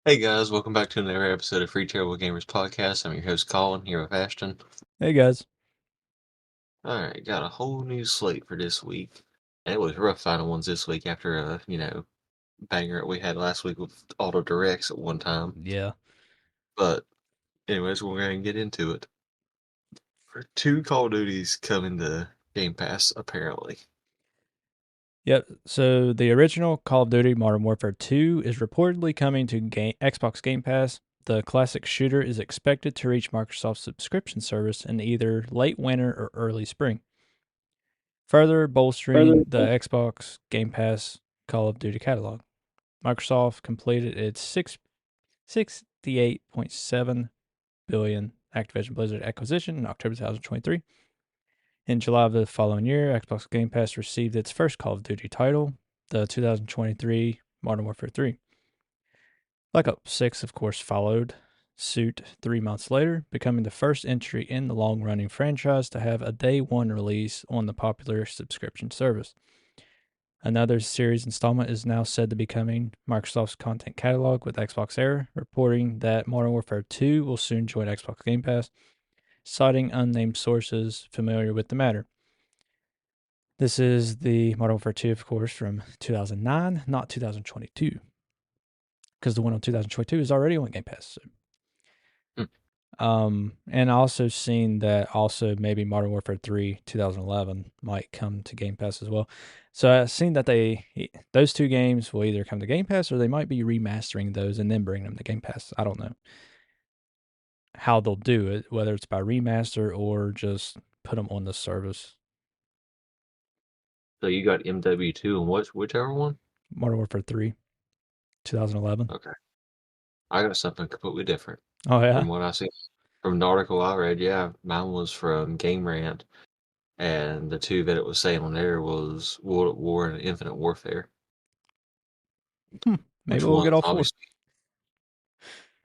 Hey guys, welcome back to another episode of Free Terrible Gamers Podcast. I'm your host Colin here with Ashton. Hey guys. Alright, got a whole new slate for this week. And it was rough finding ones this week after banger we had last week with auto directs at one time. Yeah. But anyways, we're gonna get into it. For two Call of Duties coming to Game Pass, apparently. Yep. So the original Call of Duty Modern Warfare 2 is reportedly coming to Xbox Game Pass. The classic shooter is expected to reach Microsoft's subscription service in either late winter or early spring, further bolstering the Xbox Game Pass Call of Duty catalog. Microsoft completed its 68.7 billion Activision Blizzard acquisition in October 2023. In July of the following year, Xbox Game Pass received its first Call of Duty title, the 2023 Modern Warfare 3. Black Ops 6, of course, followed suit 3 months later, becoming the first entry in the long running franchise to have a day one release on the popular subscription service. Another series installment is now said to be coming Microsoft's content catalog with Xbox Era, reporting that Modern Warfare 2 will soon join Xbox Game Pass, citing unnamed sources familiar with the matter. This is the Modern Warfare 2, of course, from 2009, not 2022, because the one on 2022 is already on Game Pass. And I also seen that also maybe Modern Warfare 3 2011 might come to Game Pass as well. So I've seen that those two games will either come to Game Pass or they might be remastering those and then bring them to Game Pass. I don't know how they'll do it, whether it's by remaster or just put them on the service. So you got MW2 and whichever one? Modern Warfare 3 2011. Okay. I got something completely different Oh yeah. from what I see. From the article I read, yeah, mine was from Game Rant. And the two that it was saying on there was World at War and Infinite Warfare, Maybe which we'll one get all four. obviously,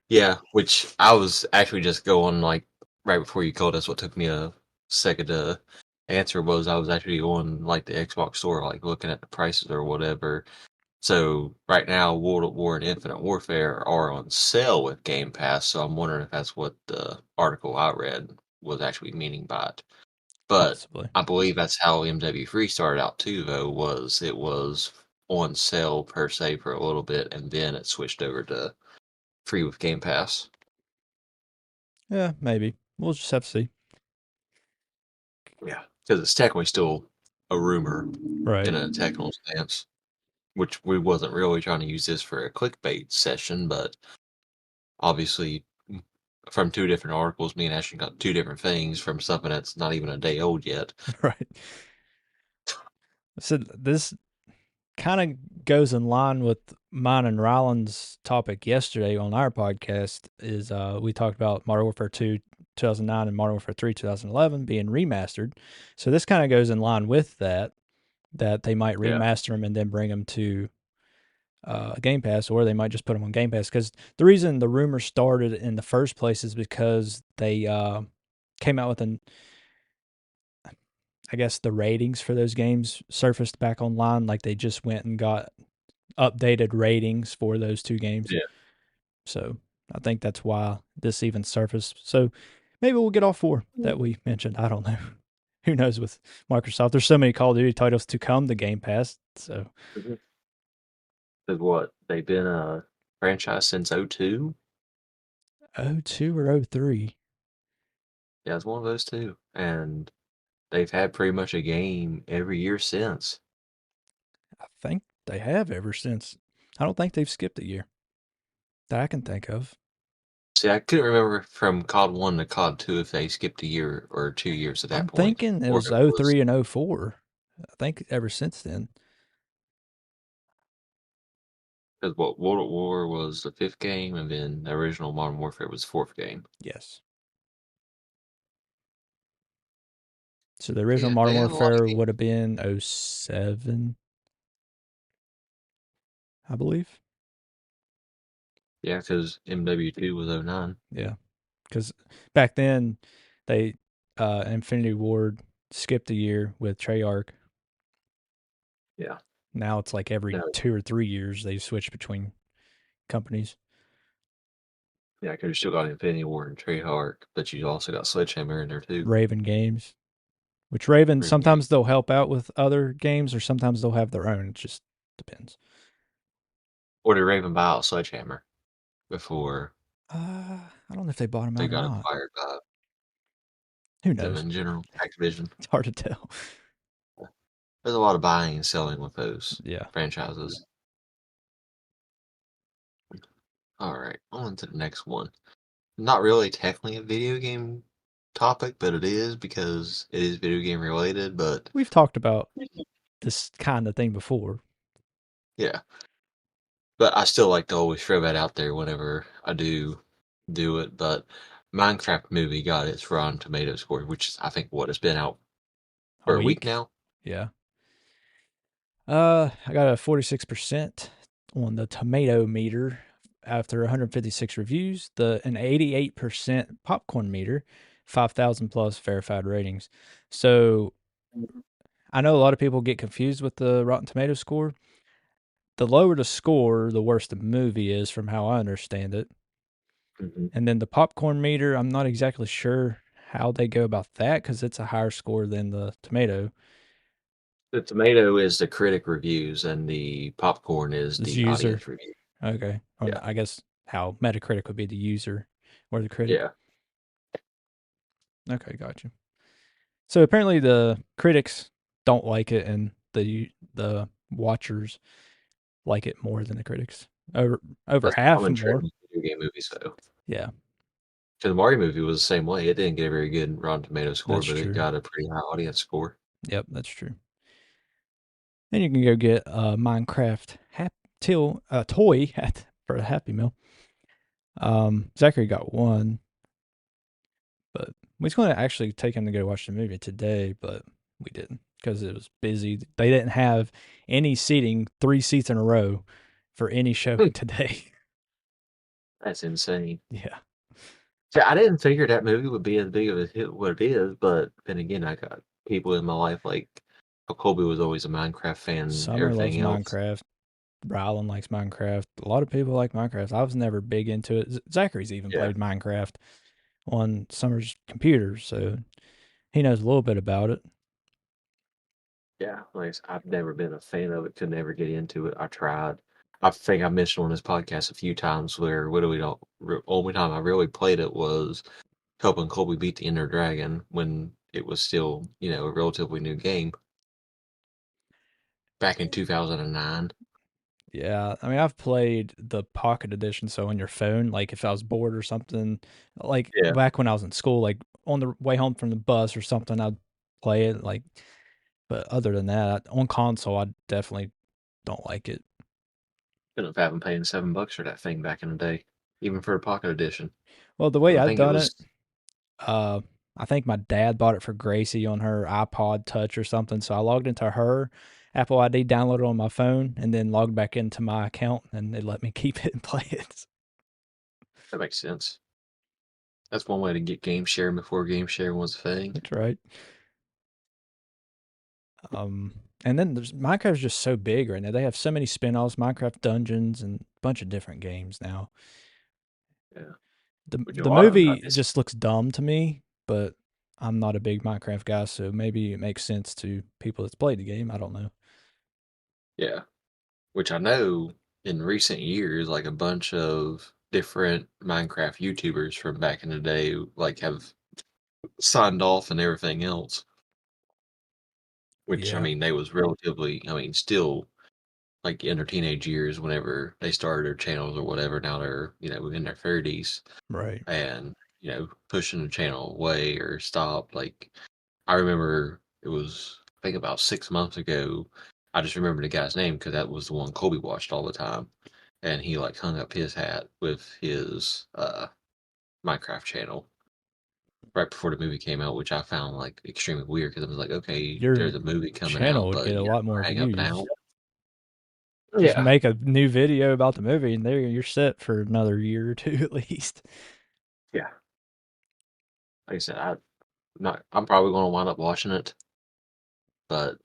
yeah, which I was actually just going like right before you called us. What took me a second to answer was I was actually on like the Xbox store, like looking at the prices or whatever. So right now, World at War and Infinite Warfare are on sale with Game Pass. So I'm wondering if that's what the article I read was actually meaning by it. But Possibly. I believe that's how MW3 started out too, though, was it was on sale per se for a little bit, and then it switched over to free with Game Pass. Yeah, maybe. We'll just have to see. Yeah, because it's technically still a rumor Right. in a technical stance, which we wasn't really trying to use this for a clickbait session, but obviously from two different articles, me and Ashton got two different things from something that's not even a day old yet. Right. So this kind of goes in line with mine and Ryland's topic yesterday on our podcast. Is we talked about Modern Warfare 2 2009 and Modern Warfare 3 2011 being remastered. So this kind of goes in line with that they might Yeah, remaster them and then bring them to Game Pass, or they might just put them on Game Pass. Because the reason the rumor started in the first place is because they came out with I guess the ratings for those games surfaced back online. Like they just went and got updated ratings for those two games. yeah. So I think that's why this even surfaced. So maybe we'll get all four that we mentioned. I don't know. Who knows with Microsoft? There's so many Call of Duty titles to come to Game Pass. So Because what they've been a franchise since '02. 02 or 03. Yeah, it's one of those two. And they've had pretty much a game every year since. I think they have ever since. I don't think they've skipped a year that I can think of. See, I couldn't remember from COD 1 to COD 2 if they skipped a year or 2 years at that I'm point, thinking it or was if it was 03 and 04. I think ever since then. because what World at War was the fifth game, and then the original Modern Warfare was the fourth game. Yes. So the original Yeah, Modern they have a lot of Warfare games. would have been 07, I believe. Yeah, because MW2 was '09. Yeah. Because back then, they Infinity Ward skipped a year with Treyarch. Yeah, Now it's like every no, 2 or 3 years they switch between companies. Yeah, because you still got Infinity War and Treyarch, but you also got Sledgehammer in there too. Raven Games, which Raven Raven Game. sometimes they'll help out with other games, or sometimes they'll have their own. It just depends. Or did Raven buy out Sledgehammer before I don't know if they bought them they out or got not. acquired by Who them knows? in general? Activision. It's hard to tell. There's a lot of buying and selling with those Yeah, franchises. All right, on to the next one. Not really technically a video game topic, but it is because it is video game related. But we've talked about this kind of thing before. yeah, but I still like to always throw that out there whenever I do it. But Minecraft movie got its Rotten Tomato score, which is I think what it's been out A for a week week. now. Yeah. I got a 46% on the tomato meter after 156 reviews. An 88% popcorn meter, 5,000 plus verified ratings. So I know a lot of people get confused with the Rotten Tomato score. The lower the score, the worse the movie is, from how I understand it. Hmm. And then the popcorn meter, I'm not exactly sure how they go about that because it's a higher score than the tomato. The tomato is the critic reviews, and the popcorn is This the user, audience review. okay, or Yeah, I guess how Metacritic would be the user or the critic. yeah. Okay, gotcha. So apparently the critics don't like it, and the watchers like it more than the critics. Over That's a half common trend more. in video game movies, though. Yeah, 'Cause the Mario movie was the same way. It didn't get a very good Rotten Tomato score, that's but it true. got a pretty high audience score. Yep, that's true. And you can go get a Minecraft toy for a Happy Meal. Zachary got one, but we was going to actually take him to go watch the movie today, but we didn't because it was busy. They didn't have any seating, 3 seats in a row for any showing Hmm, today. that's insane. Yeah, See, I didn't figure that movie would be as big of a hit what it is, but then again, I got people in my life like Colby was always a Minecraft fan and Summer loves everything else. Minecraft. Rylan likes Minecraft. A lot of people like Minecraft. I was never big into it. Zachary's even Yeah, played Minecraft on Summer's computer, so he knows a little bit about it. yeah. Like I said, I've never been a fan of it. Could never get into it. I tried. I think I mentioned on this podcast a few times where what do we don't. Only time I really played it was helping Colby beat the Ender Dragon when it was still, a relatively new game back in 2009. Yeah, I mean, I've played the Pocket Edition, so on your phone, like if I was bored or something, like Yeah, back when I was in school, like on the way home from the bus or something, I'd play it. Like, but other than that, on console, I definitely don't like it. ended up having paying $7 for that thing back in the day, even for a Pocket Edition. Well, the way Because I I've think it done was it, uh, I think my dad bought it for Gracie on her iPod Touch or something. So I logged into her Apple ID, downloaded it on my phone, and then logged back into my account, and they let me keep it and play it. that makes sense. That's one way to get game sharing before game sharing was a thing. That's right. Um, and then there's Minecraft's just so big right now. They have so many spin-offs, Minecraft Dungeons, and a bunch of different games now. Yeah, The which a the lot of them I movie miss. just looks dumb to me, but I'm not a big Minecraft guy, so maybe it makes sense to people that's played the game. I don't know. Yeah, which I know in recent years, like a bunch of different Minecraft YouTubers from back in the day, like have signed off and everything else. Which I Yeah, mean, they was relatively, still like in their teenage years whenever they started their channels or whatever. Now they're, in their 30s right. and, pushing the channel away or stop. Like, I remember it was, I think about 6 months ago. I just remember the guy's name because that was the one Kobe watched all the time. And he like hung up his hat with his Minecraft channel right before the movie came out, which I found like extremely weird because I was like, okay, Your there's a movie coming channel out, would but get a you're lot more gonna hang up now. views. Just Yeah. make a new video about the movie, and there you're set for another year or two at least. Yeah. Like I said, I'm probably going to wind up watching it, but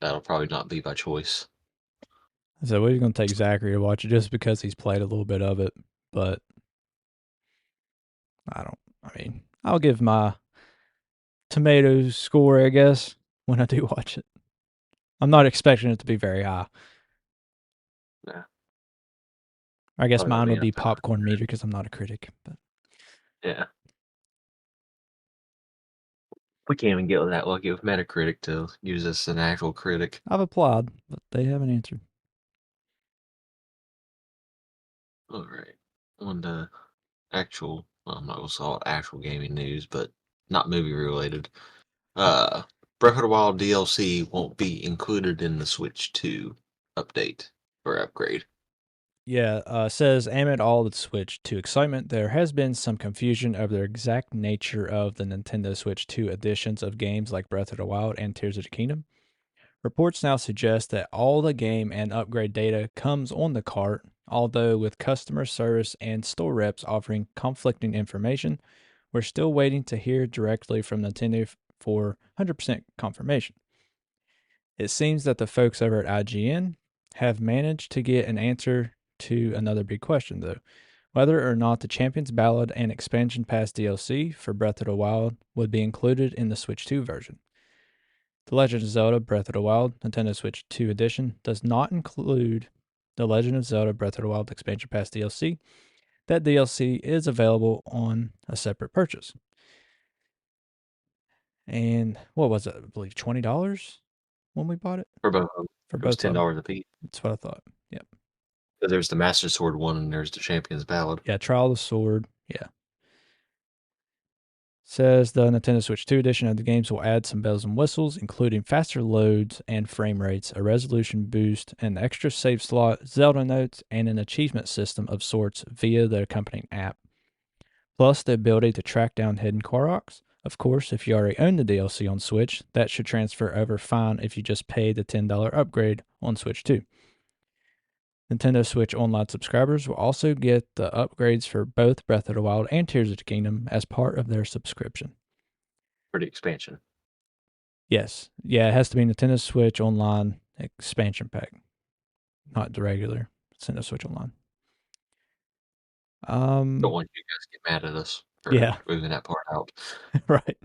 that'll probably not be by choice. So we're gonna take Zachary to watch it just because he's played a little bit of it, but I mean, I'll give my tomatoes score, I guess, when I do watch it. I'm not expecting it to be very high. Nah, I guess probably not mine be would be enough to. popcorn meter because I'm not a critic. But Yeah, we can't even get that lucky with Metacritic to use us as an actual critic. I've applied, but they haven't answered. All right, on the actual, well, I'm not gonna call it actual gaming news, but not movie related. Breath of the Wild DLC won't be included in the Switch 2 update or upgrade. Yeah, says amid all the Switch 2 excitement, there has been some confusion over the exact nature of the Nintendo Switch 2 editions of games like Breath of the Wild and Tears of the Kingdom. Reports now suggest that all the game and upgrade data comes on the cart, although with customer service and store reps offering conflicting information, we're still waiting to hear directly from Nintendo for 100% confirmation. It seems that the folks over at IGN have managed to get an answer to another big question, though whether or not the Champions Ballad and Expansion Pass DLC for Breath of the Wild would be included in the Switch 2 version. The Legend of Zelda Breath of the Wild Nintendo Switch 2 edition does not include the Legend of Zelda Breath of the Wild Expansion Pass DLC. That DLC is available on a separate purchase. And what was it? I believe $20 when we bought it For both of them, for it was both ten of them. dollars a piece. That's what I thought. Yep. So there's the Master Sword one, and there's the Champion's Ballad. Yeah, Trial of the Sword. Yeah. Says the Nintendo Switch 2 edition of the games will add some bells and whistles, including faster loads and frame rates, a resolution boost, an extra save slot, Zelda notes, and an achievement system of sorts via the accompanying app. Plus, the ability to track down hidden Koroks. Of course, if you already own the DLC on Switch, that should transfer over fine if you just pay the $10 upgrade on Switch 2. Nintendo Switch Online subscribers will also get the upgrades for both Breath of the Wild and Tears of the Kingdom as part of their subscription. For the expansion. Yes. Yeah, it has to be Nintendo Switch Online expansion pack, not the regular Nintendo Switch Online. Don't Um, want you guys to get mad at us for yeah, moving that part out. right.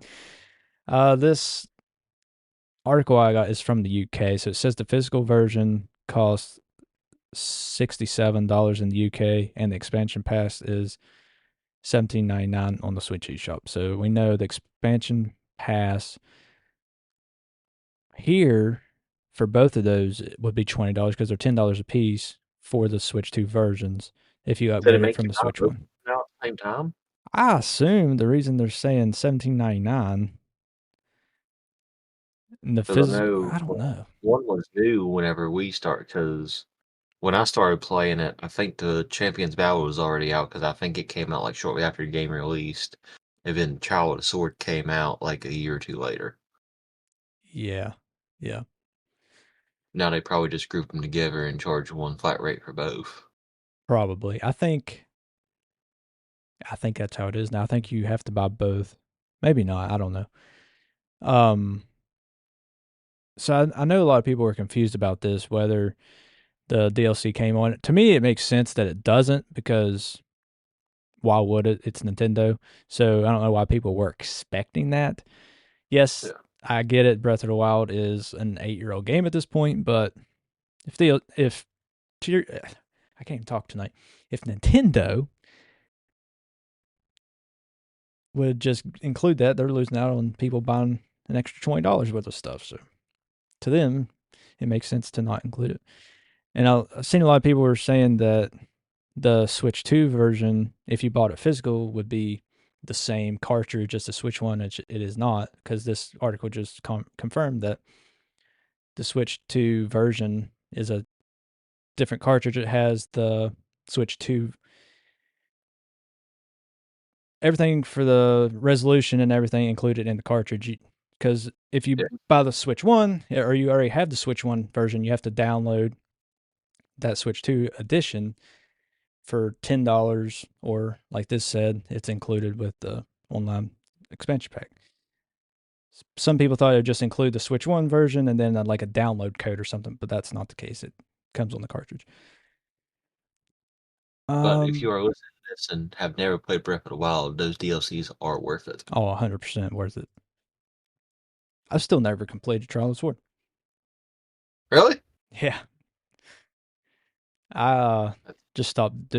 This article I got is from the UK, so it says the physical version costs $67 in the UK, and the expansion pass is $17.99 on the Switch eShop. So we know the expansion pass here for both of those would be $20 because they're $10 a piece for the Switch 2 versions if you Did it upgrade it make from you the buy Switch both 1. out at the same time? I assume the reason they're saying $17.99 in the Because I physical, know I don't know. one was new whenever we started. Because when I started playing it, I think the Champion's Ballad was already out. Because I think it came out like shortly after the game released, and then Child of the Sword came out like a year or two later. Yeah, yeah, Now they probably just group them together and charge one flat rate for both. probably. I think that's how it is now. I think you have to buy both. Maybe not. I don't know. Um, so I know a lot of people are confused about this, whether the DLC came on. To me, it makes sense that it doesn't because why would it? It's Nintendo. So I don't know why people were expecting that. Yes, Yeah. I get it. Breath of the Wild is an 8-year-old game at this point, but if I can't even talk tonight. If Nintendo would just include that, they're losing out on people buying an extra $20 worth of stuff. So to them, it makes sense to not include it. And I've seen a lot of people were saying that the Switch 2 version, if you bought it physical, would be the same cartridge as the Switch 1. It is not, because this article just confirmed that the Switch 2 version is a different cartridge. It has the Switch 2, everything for the resolution and everything included in the cartridge. Because if you Yeah. buy the Switch 1 or you already have the Switch 1 version, you have to download that Switch 2 edition for $10, or like this said, it's included with the online expansion pack. Some people thought it would just include the Switch 1 version and then like a download code or something, but that's not the case. It comes on the cartridge. But if you Um, are listening this and have never played Breath of the Wild, those DLCs are worth it. Oh, 100% worth it. I've still never completed Trial of the Sword. Really? Yeah, I just stopped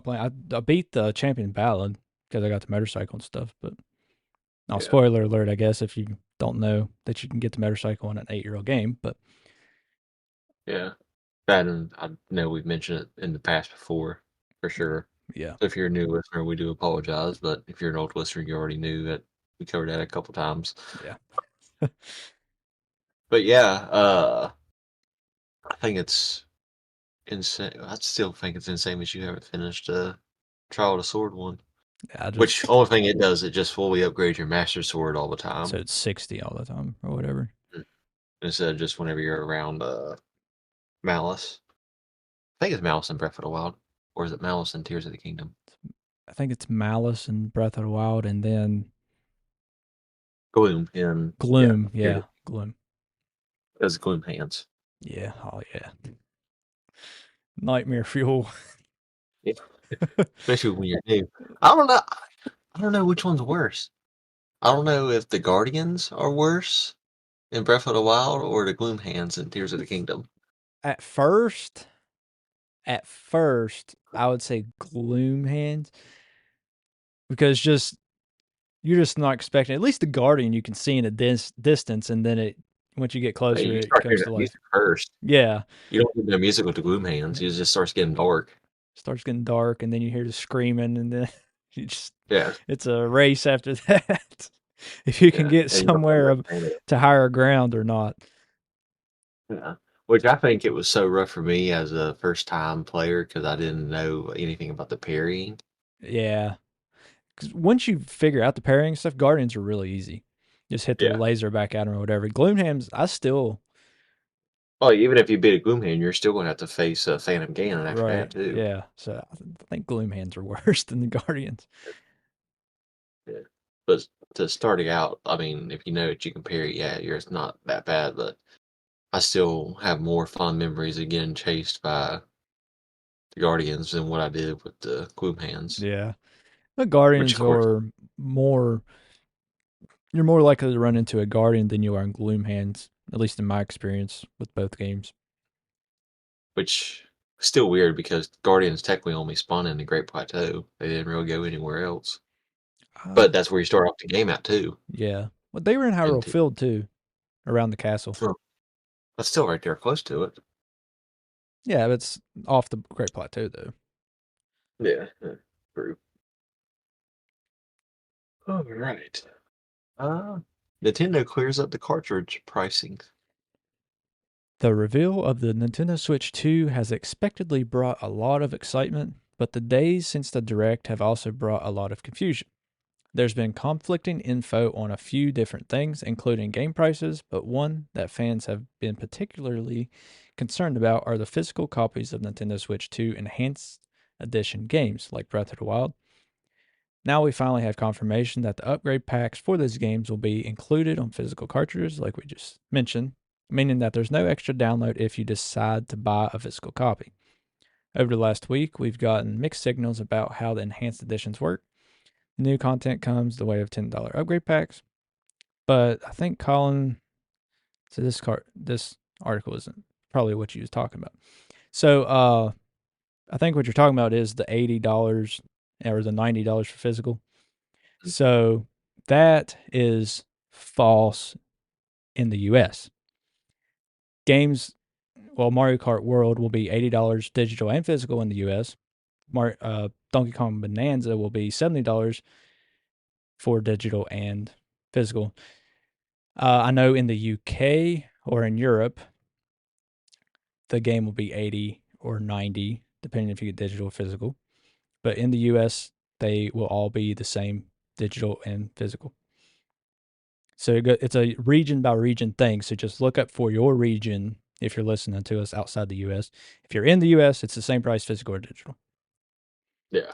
playing. I beat the champion ballad because I got the motorcycle and stuff. But now, Yeah. spoiler alert, I guess if you don't know that you can get the motorcycle in an 8-year-old game. But Yeah. That, and I know we've mentioned it in the past before, for sure. yeah, So if you're a new listener, we do apologize. But if you're an old listener, you already knew that we covered that a couple times. yeah, But yeah, I think it's insane. I still think it's insane that you haven't finished Trial of the Sword one. I just Which only thing it does, it just fully upgrades your Master Sword all the so time it's 60 all the time or whatever. instead of just whenever you're around Malice. I think it's Malice in Breath of the Wild, or is it Malice in Tears of the Kingdom? I think it's Malice and Breath of the Wild, and then Gloom in Gloom. Tears Yeah, of Gloom. Those Gloom hands. Yeah, oh yeah, nightmare fuel. Yeah. Especially when you're new. I don't know. I don't know which one's worse. I don't know if the Guardians are worse in Breath of the Wild or the Gloom hands in Tears of the Kingdom. At first, I would say Gloom hands because just you're just not expecting. At least the Guardian you can see in a distance, and then it once you get Hey, closer, you it start comes hearing to the life. music first. Yeah, You don't get no music with the Gloom hands. It just starts getting dark. starts getting dark, and then you hear the screaming, and then you just Yeah, it's a race after that. If you can yeah. get And you don't know somewhere where of, to stand it. to higher ground or not. Yeah. Which I think it was so rough for me as a first time player because I didn't know anything about the parrying. Yeah, because once you figure out the parrying stuff, Guardians are really easy. Just hit the Yeah. laser back at them or whatever. Gloomhams, I still Well, even if you beat a Gloom hand, you're still going to have to face Phantom Ganon after that right. too. Yeah, so I think Gloomhands are worse than the Guardians. Yeah. But to starting out, I mean, if you know that you can parry, yeah, it's not that bad. But I still have more fond memories of getting chased by the Guardians than what I did with the Gloom hands. Yeah, the Which, Guardians of course, are more. You're more likely to run into a Guardian than you are in Gloomhands. At least in my experience with both games. which still weird because Guardians technically only spawn in the Great Plateau. They didn't really go anywhere else. Uh, But that's where you start off the game at too. yeah, but they were in And Hyrule Field too, around the castle. huh, that's still right there, close to it. Yeah, but it's off the Great Plateau though. Yeah, yeah, true. All right. Uh, Nintendo clears up the cartridge pricing. The reveal of the Nintendo Switch 2 has expectedly brought a lot of excitement, but the days since the Direct have also brought a lot of confusion. There's been conflicting info on a few different things, including game prices, but one that fans have been particularly concerned about are the physical copies of Nintendo Switch 2 Enhanced Edition games like Breath of the Wild. Now we finally have confirmation that the upgrade packs for those games will be included on physical cartridges, like we just mentioned, meaning that there's no extra download if you decide to buy a physical copy. Over the last week, we've gotten mixed signals about how the enhanced editions work. New content comes the way of $10 upgrade packs, but I think Colin, so this article isn't probably what you was talking about. So I think what you're talking about is the $80 or the $90 for physical. So that is false in the US. Games, well, Mario Kart World will be $80 digital and physical in the US. Donkey Kong Bonanza will be $70 for digital and physical. I know in the UK or in Europe, the game will be 80 or 90, depending if you get digital or physical. But in the US, they will all be the same digital and physical. So it's a region by region thing. So just look up for your region if you're listening to us outside the US. If you're in the US, it's the same price, physical or digital. Yeah,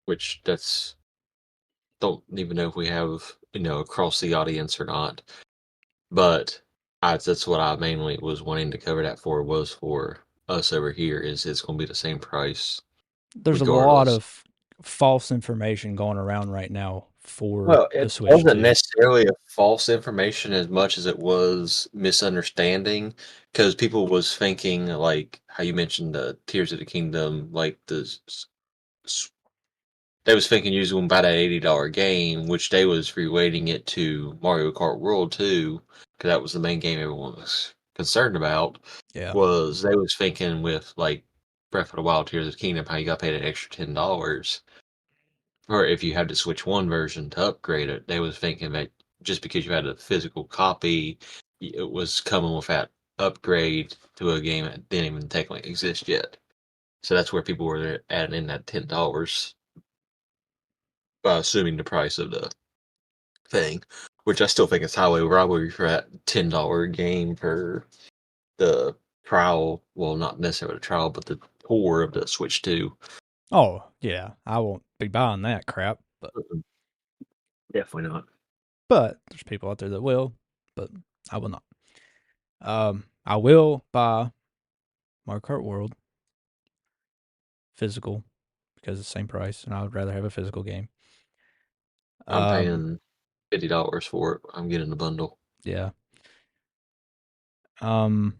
which that's don't even know if we have across the audience or not. But that's what I mainly was wanting to cover that for was for us over here is it's going to be the same price There's a lot regardless. of false information going around right now for Well, the it Switch wasn't 2. necessarily a false information as much as it was misunderstanding, because people was thinking like how you mentioned the Tears of the Kingdom, like they was thinking you was going to buy that $80 game, which they was relating it to Mario Kart World 2, because that was the main game everyone was concerned about. Yeah. Was they was thinking with like Breath of the Wild, Tears of the Kingdom, how you got paid an extra $10, or if you had to switch one version to upgrade it, they was thinking that just because you had a physical copy, it was coming with that upgrade to a game that didn't even technically exist yet. So that's where people were adding in that $10 by assuming the price of the thing, which I still think is highway robbery for that $10 game for the trial. Well, not necessarily the trial, but the tour of the Switch 2. Oh, yeah. I won't be buying that crap, Mm-mm. Definitely not. but there's people out there that will, but I will not. I will buy Mario Kart World physical because it's the same price, and I would rather have a physical game. I'm Um, paying $50 for it. I'm getting the bundle. yeah. Um,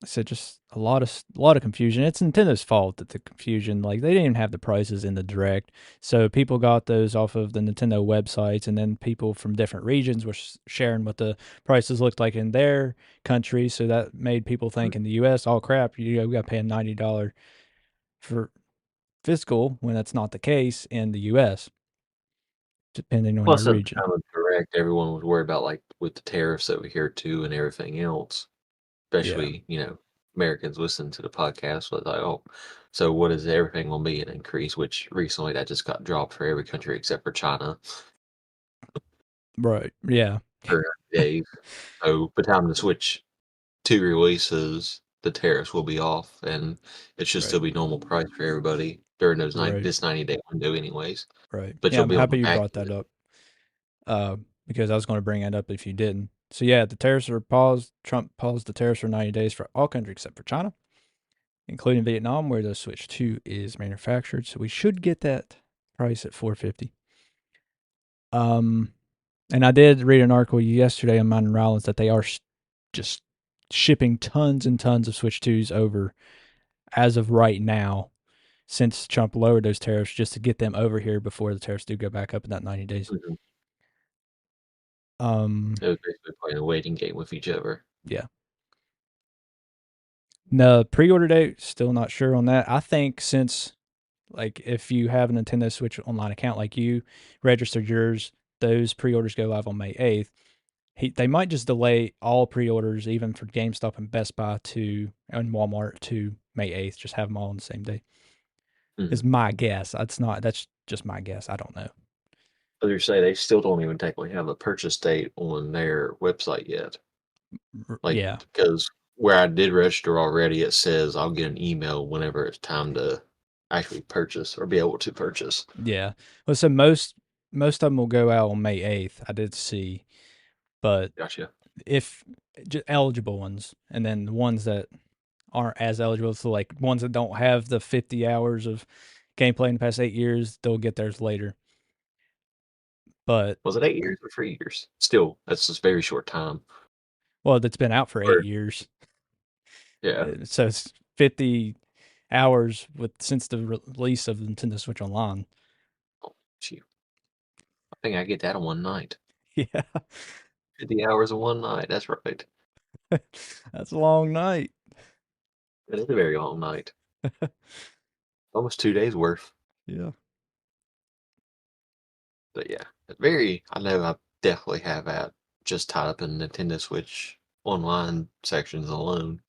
so just a lot of confusion. It's Nintendo's fault that the confusion, like they didn't even have the prices in the direct, so people got those off of the Nintendo websites, and then people from different regions were sharing what the prices looked like in their country. So that made people think in the U.S., "Oh crap, we got to pay $90 for physical," when that's not the case in the U.S. Depending on your Plus, at the region. time of Direct, everyone was worried about like with the tariffs over here too and everything else. Yeah, Especially, Americans listening to the podcast was like, oh, so what is everything going to be an increase? Which recently that just got dropped for every country except for China right. Yeah, for 90 days. So by the time the Switch 2 releases, the tariffs will be off, and it should right, still be normal price for everybody during right, this 90-day window, anyways. right. But Yeah, you'll I'm be on happy the you back brought end that of up. Because I was going to bring it up if you didn't. So yeah, the tariffs are paused. Trump paused the tariffs for 90 days for all countries except for China, including Vietnam, where the Switch 2 is manufactured. So we should get that price at 450. Um, and I did read an article yesterday on Mine and Rollins that they are just shipping tons and tons of Switch 2s over as of right now, since Trump lowered those tariffs, just to get them over here before the tariffs do go back up in that 90 days. it. Mhm. Um, It was basically playing a waiting game with each other. yeah. No, pre-order date, still not sure on that. I think since, like, if you have a Nintendo Switch online account like you registered yours, those pre-orders go live on May 8th. They might just delay all pre-orders, even for GameStop and Best Buy to and Walmart, to May 8th. Just have them all on the same day. Mhm. Is my guess. That's just my guess. I don't know. As you say, they still don't even technically have a purchase date on their website yet. Like, Yeah, because where I did register already, it says I'll get an email whenever it's time to actually purchase or be able to purchase. yeah. Well, so most of them will go out on May 8th. I did see, but Gotcha. if just eligible ones, and then the ones that aren't as eligible, so like ones that don't have the 50 hours of gameplay in the past 8 years, they'll get theirs later. But Was it 8 years or 3 years? Still, that's just very short time. well, that's been out for eight Or years, yeah, so it's 50 hours with since the release of the Nintendo Switch Online. oh, shoot. I think I get that in one night. Yeah, 50 hours in one night. That's right. that's a long night. It is a very long night. Almost 2 days worth. Yeah. But yeah, very. I know I definitely have that just tied up in Nintendo Switch online sections alone.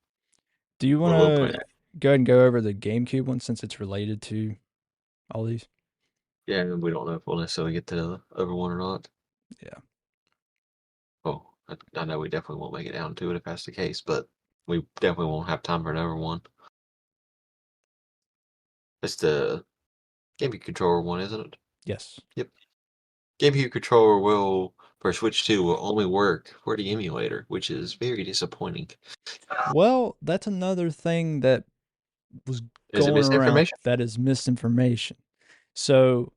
Do you want Where we'll put to it. go ahead and go over the GameCube one since it's related to all these? Yeah, and we don't know if we'll necessarily get to the other one or not. Yeah. Well, I know we definitely won't make it down to it if that's the case, but we definitely won't have time for another one. It's the GameCube controller one, isn't it? Yes. Yep. GameCube controller will for Switch 2 will only work for the emulator, which is very disappointing. Well, that's another thing that was Is it going around misinformation? that is misinformation. So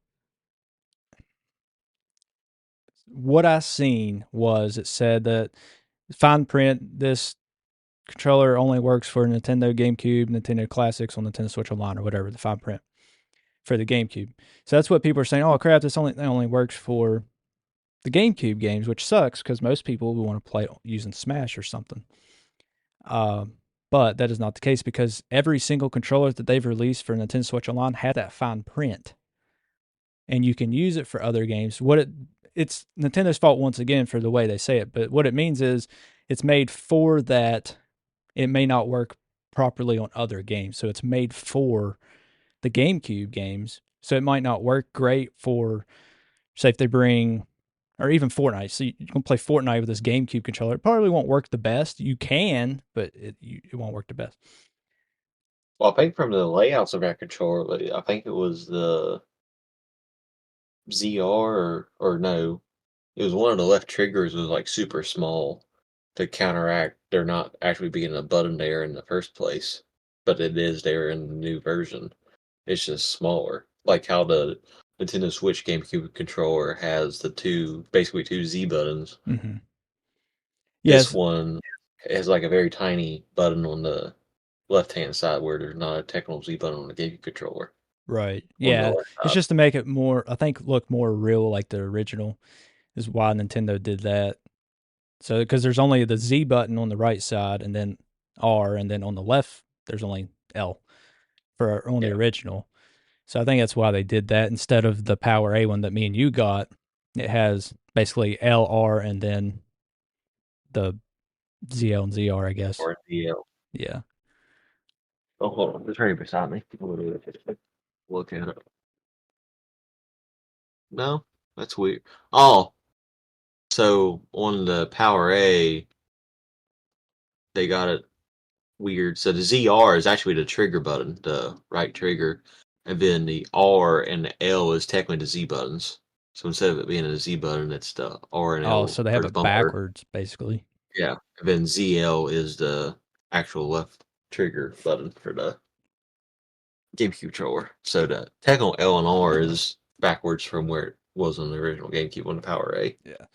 what I seen was it said that fine print, this controller only works for Nintendo GameCube, Nintendo Classics on Nintendo Switch Online or whatever, the fine print for the GameCube. So that's what people are saying. Oh crap, this only works for the GameCube games, which sucks because most people will want to play using Smash or something. Um, but that is not the case because every single controller that they've released for Nintendo Switch Online had that fine print, and you can use it for other games. It's Nintendo's fault once again for the way they say it, but what it means is it's made for that. It may not work properly on other games, so it's made for the GameCube games. So it might not work great for, say, if they bring, or even Fortnite. So you can play Fortnite with this GameCube controller. It probably won't work the best. You can, but it won't work the best. Well, I think from the layouts of that controller, I think it was the ZR or no, it was one of the left triggers was like super small to counteract there not actually being a button there in the first place, but it is there in the new version. It's just smaller, like how the Nintendo Switch GameCube controller has the basically two Z buttons. Mm-hmm. This Yes, one has like a very tiny button on the left-hand side where there's not a technical Z button on the GameCube controller right. on the Yeah, left it's side. just to make it more, I think, look more real like the original is why Nintendo did that. So because there's only the Z button on the right side and then R, and then on the left there's only L for on the Yeah, original. So I think that's why they did that instead of the Power A one that me and you got. It has basically L, R, and then the ZL and ZR, I guess. or DL. Yeah. Oh, hold on, it's right beside me. Look at it. No, that's weird. Oh, so on the Power A, they got it weird. So the ZR is actually the trigger button, the right trigger, and then the R and the L is technically the Z buttons. So instead of it being a Z button, it's the R and Oh, L so they for have the it bumper. backwards, basically. Yeah, and then ZL is the actual left trigger button for the GameCube controller. So the technical L and R is backwards from where it was on the original GameCube on the Power A. Yeah.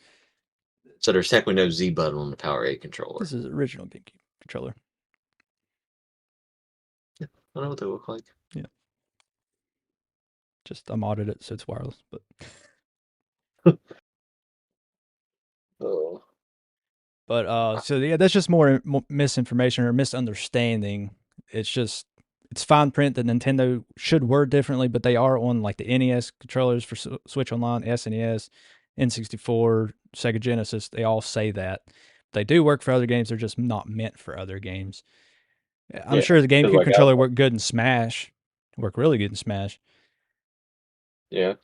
So there's technically no Z button on the Power A controller. This is original GameCube controller. Yeah, I know what they look like. Yeah. Just I modded it so it's wireless, but Oh, so yeah, that's just more misinformation or misunderstanding. It's just it's fine print that Nintendo should word differently, but they are on like the NES controllers for Switch Online, SNES, N64, Sega Genesis. They all say that they do work for other games. They're just not meant for other games. I'm yeah, sure the because GameCube like I controller worked good in Smash, worked really good in Smash. yeah,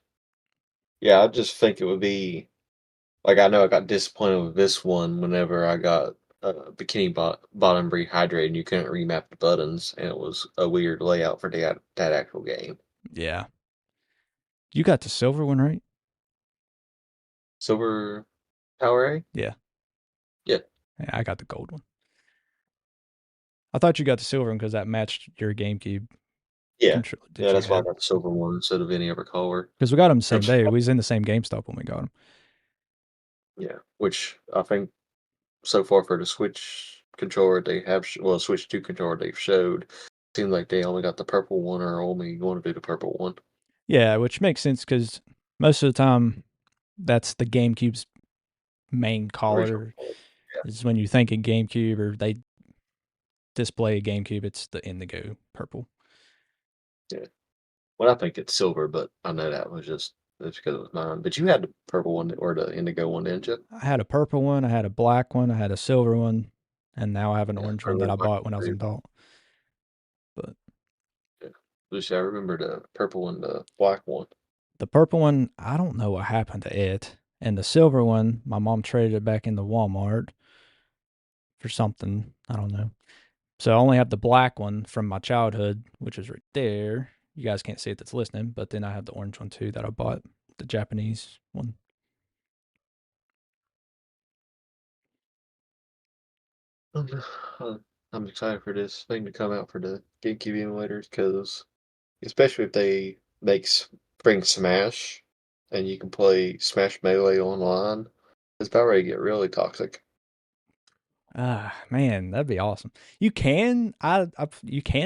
yeah, I just think it would be like I know I got disappointed with this one whenever I got Bikini Bottom Rehydrated and you couldn't remap the buttons and it was a weird layout for that actual game. Yeah, you got the silver one, right? Silver Power A? Yeah, Yeah, yeah, I got the gold one. I thought you got the silver one because that matched your GameCube yeah, control yeah. that you That's why I had. got the silver one instead of any other color. Because we got them the same Which day. We was in the same GameStop when we got them. yeah, which I think so far for the Switch controller they have well Switch 2 controller they've showed seems like they only got the purple one or only going to do the purple one. Yeah, which makes sense because most of the time that's the GameCube's main Original color. color. Is when you think of GameCube or they display a GameCube, it's the indigo purple. Yeah. Yeah. Well, I think it's silver, but I know that was just that's because it was mine. But you had the purple one or the indigo one, didn't you? I had a purple one, I had a black one, I had a silver one, and now I have an Yeah, orange I one that remember I mine bought when I was an too. adult. But Yeah. Just, I remember the purple and the black one. the purple one, I don't know what happened to it. And the silver one, my mom traded it back into Walmart for something. I don't know. So I only have the black one from my childhood, which is right there. You guys can't see it that's listening, but then I have the orange one too that I bought, the Japanese one. I'm I'm excited for this thing to come out for the GameCube emulators because, especially if they make bring Smash, and you can play Smash Melee online, it's about ready to get really toxic. Ah, man, that'd be awesome. You can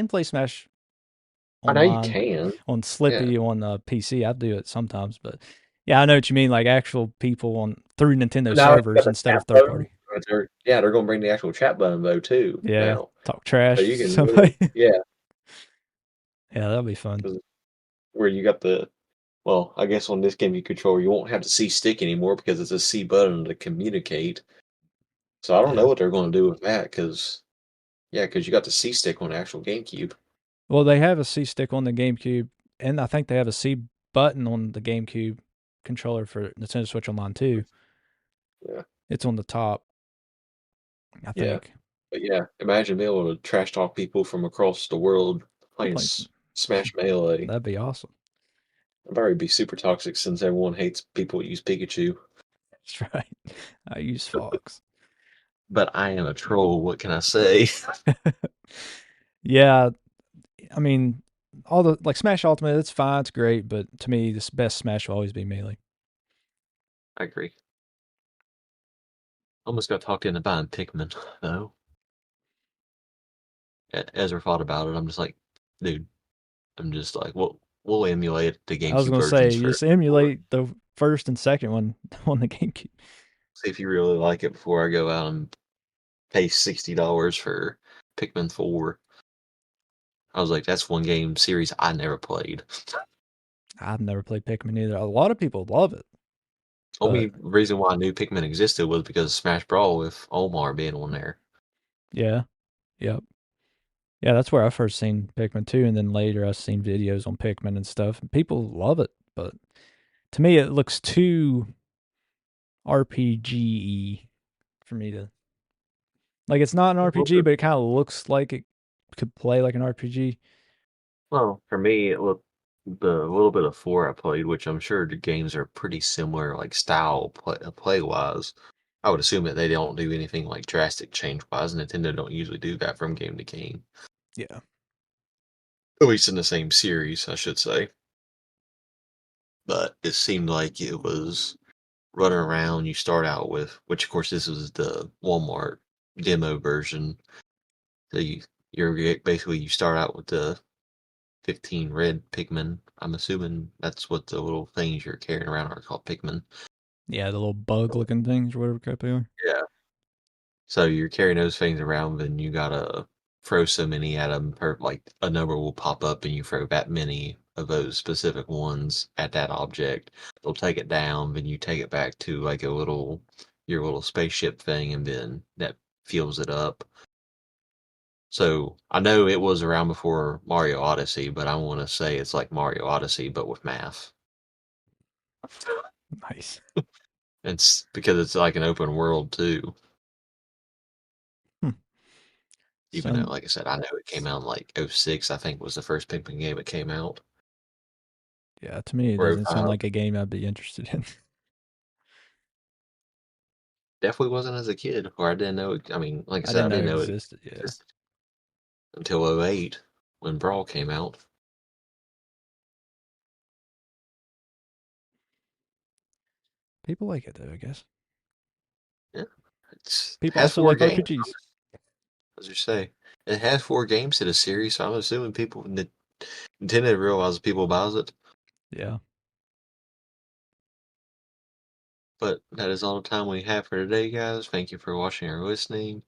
play Smash I know you online can. on Yeah. Slippy on PC. I do it sometimes, but yeah, I know what you mean. Like actual people on through Nintendo Now you got servers the instead of chat third button. party. Yeah, they're gonna bring the actual chat button though too Yeah, now. talk So trash you to can really, somebody. yeah, Yeah, that'll be fun. 'cause where you got the, well, I guess on this GameCube controller you won't have the C stick anymore because it's a C button to communicate. So I don't know Yeah. what they're going to do with that because, yeah, because you got the C stick on the actual GameCube. Well, they have a C stick on the GameCube, and I think they have a C button on the GameCube controller for Nintendo Switch Online too. Yeah, It's on the top, I yeah, think. but yeah, imagine being able to trash talk people from across the world I'm playing playing. Smash Melee. That'd be awesome. It'd already be super toxic since everyone hates people that use Pikachu. That's right. I use Fox. But I am a troll. What can I say? Yeah, I mean, all the like Smash Ultimate, it's fine, it's great, but to me, the best Smash will always be Melee. I agree. Almost got talked into buying Pikmin, though. Ezra thought about it. I'm just like, dude, I'm just like, we'll emulate the I was GameCube gonna say, versions for just emulate the first and second one on the GameCube. see if you really like it before I go out and pay $60 for Pikmin 4. I was like, that's one game series I never played. I've never played Pikmin either. A lot of people love it, but Only reason why I knew Pikmin existed was because of Smash Brawl with Omar being on there. yeah, yep. Yeah, that's where I first seen Pikmin 2, and then later I've seen videos on Pikmin and stuff. People love it, but to me it looks too RPG for me to like. It's not an RPG, but it kind of looks like it could play like an RPG. Well, for me, it looked the little bit of 4 I played, which I'm sure the games are pretty similar, like style play wise. I would assume that they don't do anything like drastic change wise. Nintendo don't usually do that from game to game, Yeah, at least in the same series, I should say. But it seemed like it was running around. You start out with, which of course this was the Walmart demo version. So basically you start out with the 15 red Pikmin. I'm assuming that's what the little things you're carrying around are called Pikmin. yeah, the little bug looking things or whatever crap they are. Yeah. So you're carrying those things around, and you gotta throw so many at them per like a number will pop up, and you throw that many of those specific ones at that object. They'll take it down, then you take it back to like your little spaceship thing, and then that fuels it up. So I know it was around before Mario Odyssey, but I want to say it's like Mario Odyssey, but with math. Nice. It's because it's like an open world too. Hmm. Even though, Some like I said, I know it came out in like '06. I think was the first Pikmin game that came out, Yeah, to me it or doesn't sound '05. like a game I'd be interested in. Definitely wasn't as a kid, or I didn't know. I mean, like I I said, didn't I know didn't it know it existed. Yeah, existed until '08 when Brawl came out. people like it though. I guess Yeah, it people has also 4 like games. RPGs. As you say, it has 4 games to the series, so I'm assuming Nintendo realizes people buys it. Yeah. But that is all the time we have for today, guys. Thank you for watching or listening.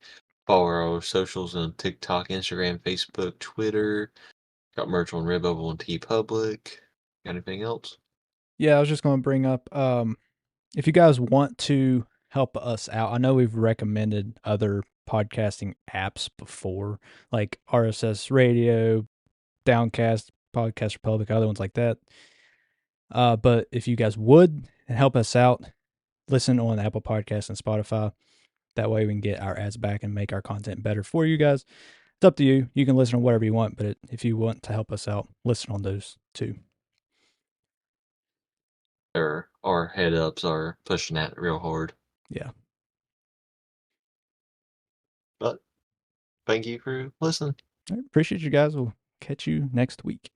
Follow our socials on TikTok, Instagram, Facebook, Twitter. Got merch on Redbubble and TeePublic. Got anything else? Yeah, I was just going to bring up if you guys want to help us out. I know we've recommended other podcasting apps before, like RSS Radio, Downcast, Podcast Republic, other ones like that. But if you guys would help us out, listen on Apple Podcasts and Spotify. That way we can get our ads back and make our content better for you guys. It's up to you. You can listen on whatever you want, but if you want to help us out, listen on those too. Our head ups are pushing that real hard. Yeah. But thank you for listening. I appreciate you guys. We'll catch you next week.